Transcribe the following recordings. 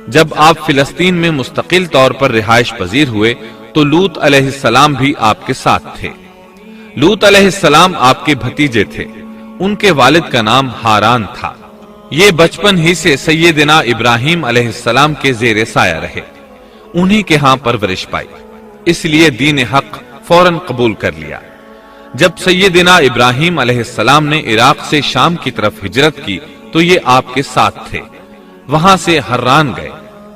جب آپ فلسطین میں مستقل طور پر رہائش پذیر ہوئے تو لوط علیہ السلام بھی آپ کے ساتھ تھے۔ لوط علیہ السلام آپ کے بھتیجے تھے، ان کے والد کا نام ہاران تھا۔ یہ بچپن ہی سے سیدنا ابراہیم علیہ السلام کے زیر سایہ رہے، انہی کے ہاں پرورش پائی، اس لیے دین حق فوراً قبول کر لیا۔ جب سیدنا ابراہیم علیہ السلام نے عراق سے شام کی طرف ہجرت کی تو یہ آپ کے ساتھ تھے، وہاں سے حران گئے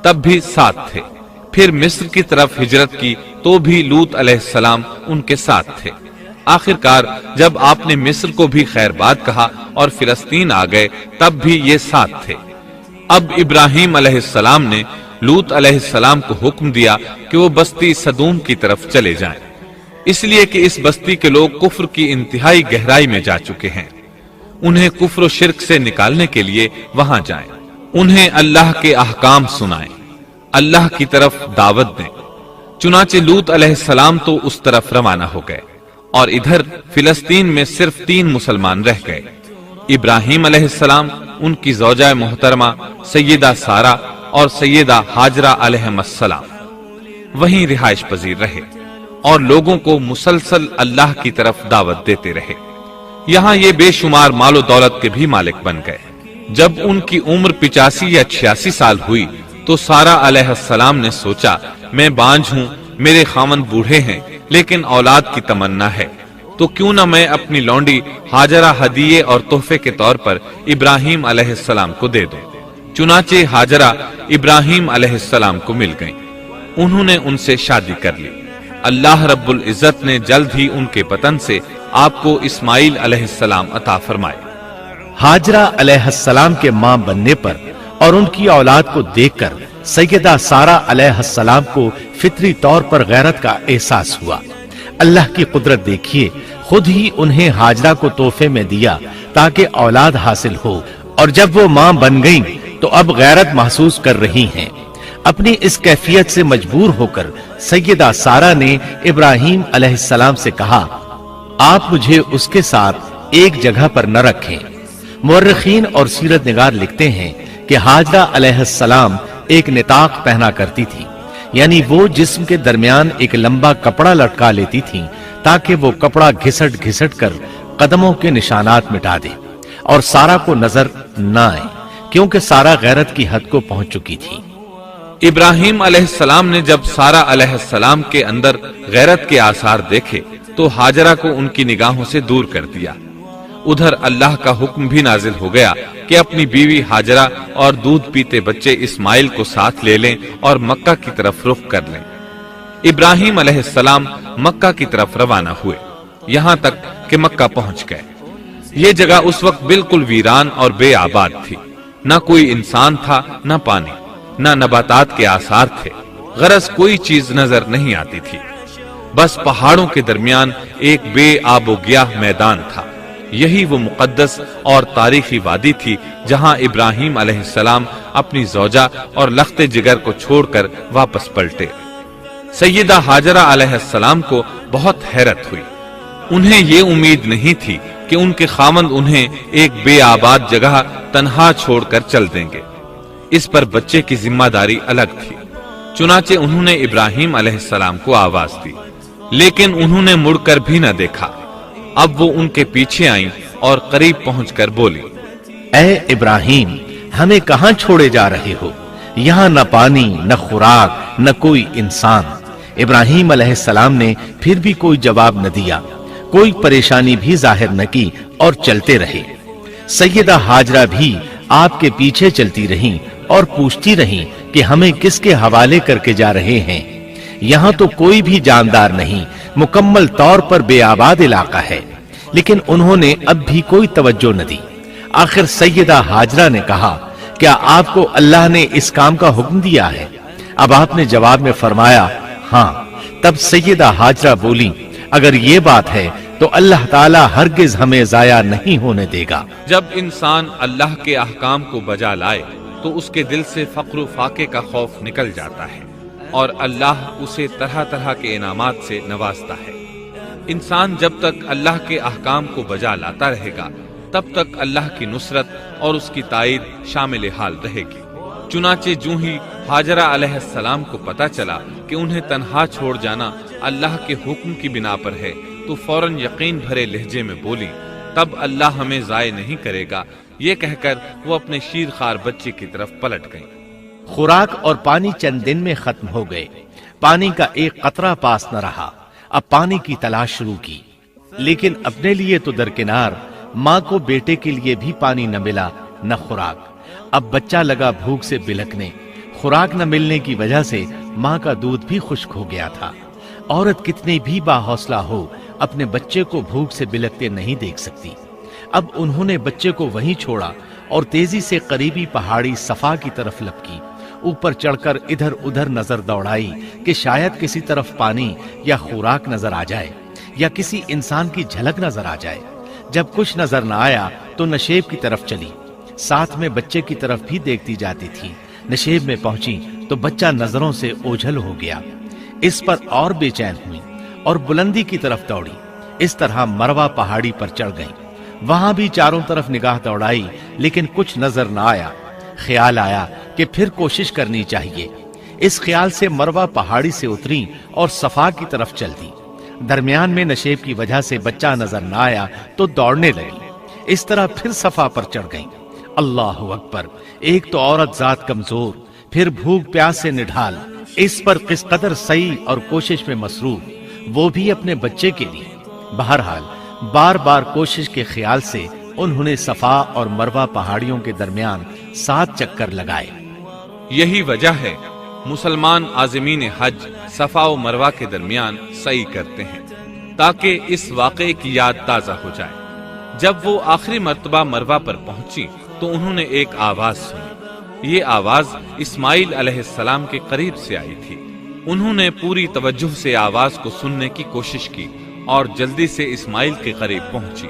تب بھی ساتھ تھے، پھر مصر کی طرف ہجرت کی تو بھی لوط علیہ السلام ان کے ساتھ تھے۔ آخرکار جب آپ نے مصر کو بھی خیر بات کہا اور فلسطین آ گئے تب بھی یہ ساتھ تھے۔ اب ابراہیم علیہ السلام نے لوط علیہ السلام کو حکم دیا کہ وہ بستی سدوم کی طرف چلے جائیں، اس لیے کہ اس بستی کے لوگ کفر کی انتہائی گہرائی میں جا چکے ہیں، انہیں کفر و شرک سے نکالنے کے لیے وہاں جائیں، انہیں اللہ کے احکام سنائیں، اللہ کی طرف دعوت دیں۔ چنانچہ لوط علیہ السلام تو اس طرف روانہ ہو گئے اور ادھر فلسطین میں صرف 3 مسلمان رہ گئے، ابراہیم علیہ السلام، ان کی زوجہ محترمہ سیدہ سارہ اور سیدہ ہاجرہ علیہ السلام وہیں رہائش پذیر رہے اور لوگوں کو مسلسل اللہ کی طرف دعوت دیتے رہے۔ یہاں یہ بے شمار مال و دولت کے بھی مالک بن گئے۔ جب ان کی عمر 85 یا 86 سال ہوئی تو سارہ علیہ السلام نے سوچا، میں بانجھ ہوں، میرے خاوند بوڑھے ہیں لیکن اولاد کی تمنا ہے، تو کیوں نہ میں اپنی لونڈی ہاجرہ ہدیے اور تحفے کے طور پر ابراہیم علیہ السلام کو دے دوں۔ چنانچہ ہاجرہ ابراہیم علیہ السلام کو مل گئیں، انہوں نے ان سے شادی کر لی۔ اللہ رب العزت نے جلد ہی ان کے بطن سے آپ کو اسماعیل علیہ السلام عطا فرمائے۔ ہاجرہ علیہ السلام کے ماں بننے پر اور ان کی اولاد کو دیکھ کر سیدہ سارہ علیہ السلام کو فطری طور پر غیرت کا احساس ہوا۔ اللہ کی قدرت دیکھیے، خود ہی انہیں ہاجرہ کو تحفے میں دیا تاکہ اولاد حاصل ہو، اور جب وہ ماں بن گئیں تو اب غیرت محسوس کر رہی ہیں۔ اپنی اس کیفیت سے مجبور ہو کر سیدہ سارہ نے ابراہیم علیہ السلام سے کہا، آپ مجھے اس کے ساتھ ایک جگہ پر نہ رکھیں۔ مورخین اور سیرت نگار لکھتے ہیں کہ ہاجرہ علیہ السلام ایک نطاق پہنا کرتی تھی، یعنی وہ جسم کے درمیان ایک لمبا کپڑا لٹکا لیتی تھی تاکہ وہ کپڑا گھسٹ گھسٹ کر قدموں کے نشانات مٹا دے اور سارہ کو نظر نہ آئے، کیونکہ سارہ غیرت کی حد کو پہنچ چکی تھی۔ ابراہیم علیہ السلام نے جب سارہ علیہ السلام کے اندر غیرت کے آثار دیکھے تو ہاجرہ کو ان کی نگاہوں سے دور کر دیا۔ ادھر اللہ کا حکم بھی نازل ہو گیا کہ اپنی بیوی ہاجرہ اور دودھ پیتے بچے اسماعیل کو ساتھ لے لیں اور مکہ کی طرف رخ کر لیں۔ ابراہیم علیہ السلام مکہ کی طرف روانہ ہوئے، یہاں تک کہ مکہ پہنچ گئے۔ یہ جگہ اس وقت بالکل ویران اور بے آباد تھی، نہ کوئی انسان تھا، نہ پانی، نہ نباتات کے آثار تھے، غرض کوئی چیز نظر نہیں آتی تھی، بس پہاڑوں کے درمیان ایک بے آب و گیاہ میدان تھا۔ یہی وہ مقدس اور تاریخی وادی تھی جہاں ابراہیم علیہ السلام اپنی زوجہ اور لخت جگر کو چھوڑ کر واپس پلٹے۔ سیدہ ہاجرہ علیہ السلام کو بہت حیرت ہوئی، انہیں یہ امید نہیں تھی کہ ان کے خاوند انہیں ایک بے آباد جگہ تنہا چھوڑ کر چل دیں گے، اس پر بچے کی ذمہ داری الگ تھی۔ چنانچہ انہوں نے ابراہیم علیہ السلام کو آواز دی، لیکن انہوں نے مڑ کر بھی نہ دیکھا۔ اب وہ ان کے پیچھے آئیں اور قریب پہنچ کر بولی، اے ابراہیم، ہمیں کہاں چھوڑے جا رہے ہو؟ یہاں نہ پانی، نہ خوراک، نہ کوئی انسان۔ ابراہیم علیہ السلام نے پھر بھی کوئی جواب نہ دیا، کوئی پریشانی بھی ظاہر نہ کی اور چلتے رہے۔ سیدہ ہاجرہ بھی آپ کے پیچھے چلتی رہیں اور پوچھتی رہیں کہ ہمیں کس کے حوالے کر کے جا رہے ہیں؟ یہاں تو کوئی بھی جاندار نہیں، مکمل طور پر بے آباد علاقہ ہے، لیکن انہوں نے اب بھی کوئی توجہ نہ دی۔ آخر سیدہ ہاجرہ نے کہا، کیا آپ کو اللہ نے اس کام کا حکم دیا ہے؟ اب آپ نے جواب میں فرمایا، ہاں۔ تب سیدہ ہاجرہ بولی، اگر یہ بات ہے تو اللہ تعالی ہرگز ہمیں ضائع نہیں ہونے دے گا۔ جب انسان اللہ کے احکام کو بجا لائے تو اس کے دل سے فقر و فاقے کا خوف نکل جاتا ہے اور اللہ اسے طرح طرح کے انعامات سے نوازتا ہے۔ انسان جب تک اللہ کے احکام کو بجا لاتا رہے گا تب تک اللہ کی نصرت اور اس کی تائید شامل حال رہے گی۔ चुनाचे जूं ही हाजरा अलैहिस्सलाम को पता चला कि उन्हें तन्हा छोड़ जाना अल्लाह के हुक्म की बिना पर है, तो फौरन यकीन भरे लहजे में बोली, तब अल्लाह हमें ज़ाय नहीं करेगा। ये कहकर वो अपने शीरखार बच्चे की तरफ पलट गईं। खुराक और पानी चंद दिन में खत्म हो गए। पानी का एक कतरा पास न रहा। अब पानी की तलाश शुरू की, लेकिन अपने लिए तो दरकिनार, माँ को बेटे के लिए भी पानी न मिला न खुराक। अब बच्चा लगा भूख से बिलखने। खुराक न मिलने की वजह से माँ का दूध भी खुश्क हो गया था। औरत कितनी भी बाहौसला हो, अपने बच्चे को भूख से बिलखते नहीं देख सकती। अब उन्होंने बच्चे को वहीं छोड़ा और तेजी से करीबी पहाड़ी सफा की तरफ लपकी। ऊपर चढ़कर इधर उधर नजर दौड़ाई कि शायद किसी तरफ पानी या खुराक नजर आ जाए या किसी इंसान की झलक नजर आ जाए। जब कुछ नजर न आया तो नशेब की तरफ चली, साथ में बच्चे की तरफ भी देखती जाती थी। नशेब में पहुंची तो बच्चा नजरों से ओझल हो गया। इस पर और बेचैन हुई और बुलंदी की तरफ दौड़ी। इस तरह मरवा पहाड़ी पर चढ़ गई। वहां भी चारों तरफ निगाह दौड़ाई, लेकिन कुछ नजर न आया। ख्याल आया कि फिर कोशिश करनी चाहिए। इस ख्याल से मरवा पहाड़ी से उतरी और सफा की तरफ चल दी। दरमियान में नशेब की वजह से बच्चा नजर न आया तो दौड़ने लगी। इस तरह फिर सफा पर चढ़ गई। अल्लाहु अकबर! एक तो औरत जात कमजोर, फिर भूख प्यास से निढाल, इस पर किस कदर सही और कोशिश में मसरूफ, वो भी अपने बच्चे के लिए। बहरहाल बार बार कोशिश के ख्याल से उन्होंने सफा और मरवा पहाड़ियों के दरमियान 7 चक्कर लगाए। यही वजह है मुसलमान आज़मीन हज सफा और मरवा के दरमियान सई करते हैं, ताकि इस वाक़े की याद ताज़ा हो जाए। जब वो आखिरी मर्तबा मरवा पर पहुंची तो उन्होंने एक आवाज सुनी। ये आवाज इस्माइल अलैहिस्सलाम के करीब से आई थी। उन्होंने पूरी तवज्जुह से आवाज को सुनने की कोशिश की और जल्दी से इस्माइल के करीब पहुंची।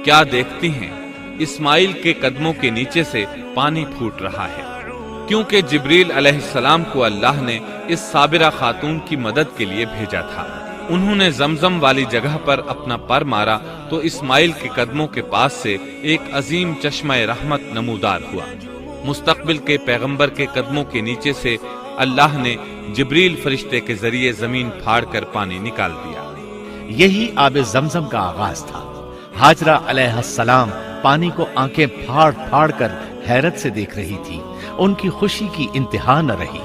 क्या देखती हैं, इस्माइल के कदमों के नीचे से पानी फूट रहा है, क्योंकि जिब्रील अलैहिस्सलाम को अल्लाह ने इस साबिरा खातून की मदद के लिए भेजा था। उन्होंने जमजम वाली जगह पर अपना पर मारा तो इस्माइल के कदमों के पास से एक अजीम चश्मा रहमत नमूदार हुआ। मुस्तकबिल के पैगंबर के कदमों के नीचे से अल्लाह ने जिब्रील फरिश्ते के जरिए जमीन फाड़ कर पानी निकाल दिया। यही आबे जमजम का आगाज था। हाजरा अलैहिस्सलाम पानी को आंखें फाड़ फाड़ कर हैरत से देख रही थी। उनकी खुशी की इंतहा न रही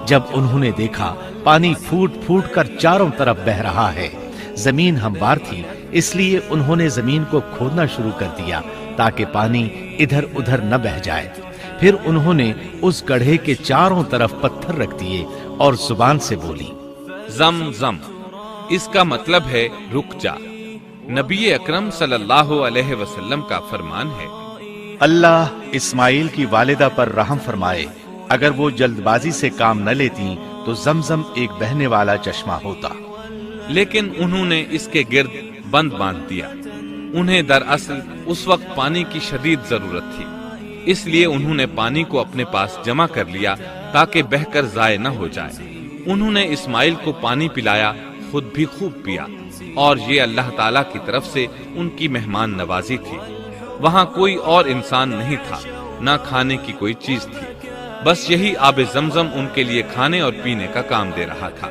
जब उन्होंने देखा पानी फूट फूट कर चारों तरफ बह रहा है। जमीन हमवार थी, इसलिए उन्होंने जमीन को खोदना शुरू कर दिया ताकि पानी इधर उधर न बह जाए। फिर उन्होंने उस गड्ढे के चारों तरफ पत्थर रख दिए और जुबान से बोली, जम जम, इसका मतलब है रुक जा। नबी अकरम सल्लल्लाहु अलैहि वसल्लम का फरमान है, अल्लाह इस्माइल की वालिदा पर रहम फरमाए। अगर वो जल्दबाजी से काम न लेती तो जमजम एक बहने वाला चश्मा होता। लेकिन उन्होंने इसके गिर्द बंद बांध दिया। उन्हें दरअसल उस वक्त पानी की शदीद जरूरत थी, इसलिए उन्होंने पानी को अपने पास जमा कर लिया ताकि बहकर जाय न हो जाए। उन्होंने इस्माइल को पानी पिलाया, खुद भी खूब पिया, और ये अल्लाह ताला की तरफ से उनकी मेहमान नवाजी थी। वहां कोई और इंसान नहीं था, ना खाने की कोई चीज थी, बस यही आबे जमजम उनके लिए खाने और पीने का काम दे रहा था।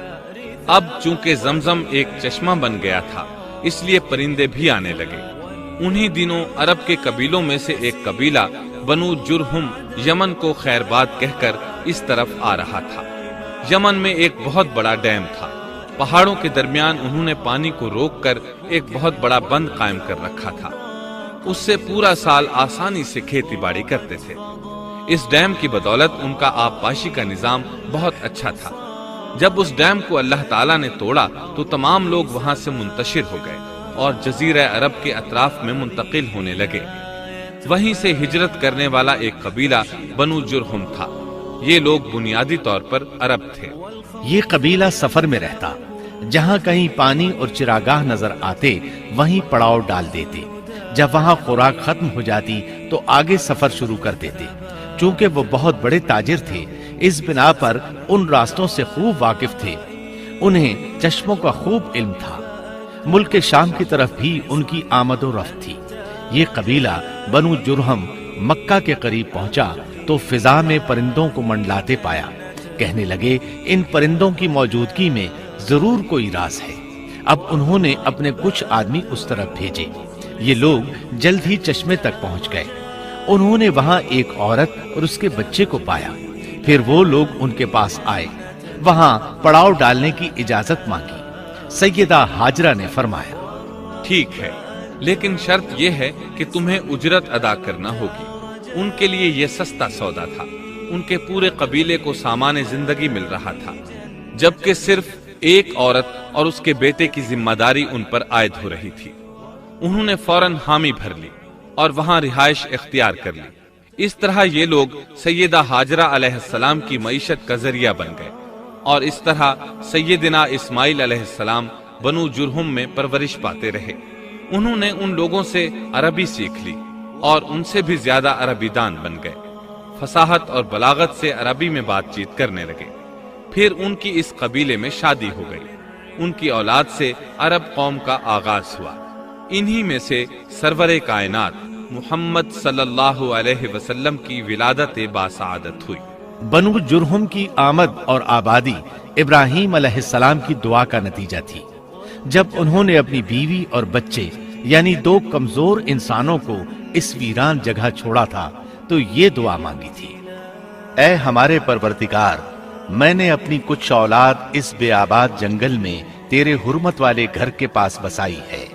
अब चूंकि जमजम एक चश्मा बन गया था, इसलिए परिंदे भी आने लगे। उन्हीं दिनों अरब के कबीलों में से एक कबीला बनु जुरहुम यमन को खैरबाद कहकर इस तरफ आ रहा था। यमन में एक बहुत बड़ा डैम था। पहाड़ों के दरमियान उन्होंने पानी को रोककर एक बहुत बड़ा बंद कायम कर रखा था। उससे पूरा साल आसानी से खेती बाड़ी करते थे। इस डैम की बदौलत उनका आबपाशी का निजाम बहुत अच्छा था। जब उस डैम को अल्लाह ताला ने तोड़ा तो तमाम लोग वहां से मुंतशिर हो गए और जजीरा अरब के अतराफ में मुंतकिल होने लगे। वहीं से हिजरत करने वाला एक कबीला बनु जुरहुम था। ये लोग बुनियादी तौर पर अरब थे। ये कबीला सफर में रहता, जहां कहीं पानी और चिरागाह नजर आते वहीं पड़ाव डाल देते। जब वहां खुराक खत्म हो जाती तो आगे सफर शुरू कर देते। चूंकि वो बहुत बड़े ताजिर थे, इस बिना पर उन रास्तों से खूब वाकिफ थे। उन्हें चश्मों का खूब इल्म था। मुल्क के शाम की तरफ भी उनकी आमदो रफ्त थी। ये कबीला बनु जुरहम मक्का के करीब पहुंचा تو फिजा में परिंदों को मंडलाते पाया। कहने लगे, इन परिंदों की मौजूदगी में जरूर कोई राज है। अब उन्होंने अपने कुछ आदमी उस तरफ भेजे। ये लोग जल्द ही चश्मे तक पहुंच गए। उन्होंने वहां एक औरत और उसके बच्चे को पाया। फिर वो लोग उनके पास आए, वहां पड़ाव डालने की इजाजत मांगी। सैयदा हाजरा ने फरमाया, ठीक है, लेकिन शर्त यह है कि तुम्हें उजरत अदा करना होगी। उनके लिए यह सस्ता सौदा था। उनके पूरे कबीले को सामान्य जिंदगी मिल रहा था, जबकि सिर्फ एक औरत और उसके बेटे की जिम्मेदारी उन पर आयद हो रही थी। उन्होंने फौरन हामी भर ली और वहां रिहाइश इख्तियार कर ली। इस तरह ये लोग सैयदा हाजरा अलैहिस्सलाम की मईशत का जरिया बन गए और इस तरह सैयदना इस्माइल अलैहिस्सलाम बनु जुरहुम में परवरिश पाते रहे। उन्होंने उन लोगों से अरबी सीख ली और उनसे भी ज्यादा अरबी दान बन गए। फसाहत और बलागत से अरबी में बातचीत करने लगे। फिर उनकी इस कबीले में शादी हो गई। उनकी औलाद से अरब कौम का आगाज हुआ। इन्हीं में से सरवरे कायनात मुहम्मद सल्लल्लाहु अलैहि वसल्लम की विलादत बासआदत हुई। बनु जुरहुम की आमद और आबादी इब्राहिम अलैहिस्सलाम की दुआ का नतीजा थी। जब उन्होंने अपनी बीवी और बच्चे यानी दो कमजोर इंसानों को इस वीरान जगह छोड़ा था तो ये दुआ मांगी थी, ऐ हमारे परवरदिगार, मैंने अपनी कुछ औलाद इस बेआबाद जंगल में तेरे हुर्मत वाले घर के पास बसाई है।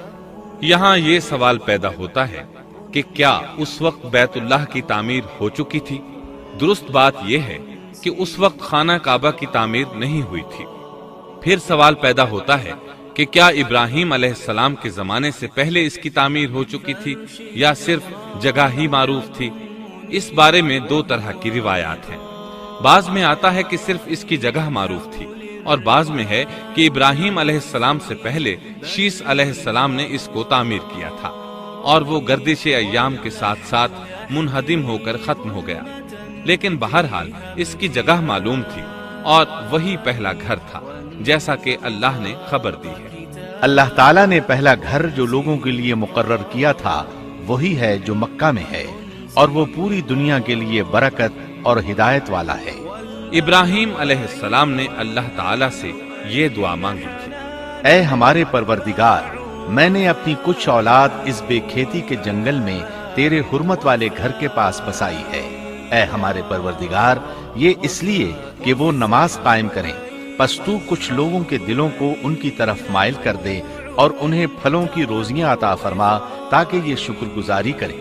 यहाँ ये सवाल पैदा होता है कि क्या उस वक्त बैतुल्लाह की तामीर हो चुकी थी? दुरुस्त बात यह है कि उस वक्त खाना काबा की तामीर नहीं हुई थी। फिर सवाल पैदा होता है कि क्या इब्राहिम अलैहिस्सलाम के जमाने से पहले इसकी तामीर हो चुकी थी या सिर्फ जगह ही मारूफ थी? इस बारे में दो तरह की रिवायात हैं। बाज में आता है कि सिर्फ इसकी जगह मारूफ थी और बाज में है कि इब्राहिम अलैहिस्सलाम से पहले शीस अलैहिस्सलाम ने इसको तामीर किया था और वो गर्दिश अय्याम के साथ साथ मुनहदिम होकर खत्म हो गया। लेकिन बहरहाल इसकी जगह मालूम थी और वही पहला घर था, जैसा कि अल्लाह ने खबर दी है। अल्लाह ताला ने पहला घर जो लोगों के लिए मुकर्रर किया था वही है जो मक्का में है और वो पूरी दुनिया के लिए बरकत और हिदायत वाला है। इब्राहिम अलैहिस्सलाम ने अल्लाह ताला से ये दुआ मांगी थी, ऐ हमारे परवरदिगार, मैंने अपनी कुछ औलाद इस बेखेती के जंगल में तेरे हुर्मत वाले घर के पास बसाई है। ऐ हमारे परवरदिगार, ये इसलिए कि वो नमाज कायम करें, बस तू कुछ लोगों के दिलों को उनकी तरफ माइल कर दे और उन्हें फलों की रोजियां अता फरमा ताकि ये शुक्रगुजारी करें।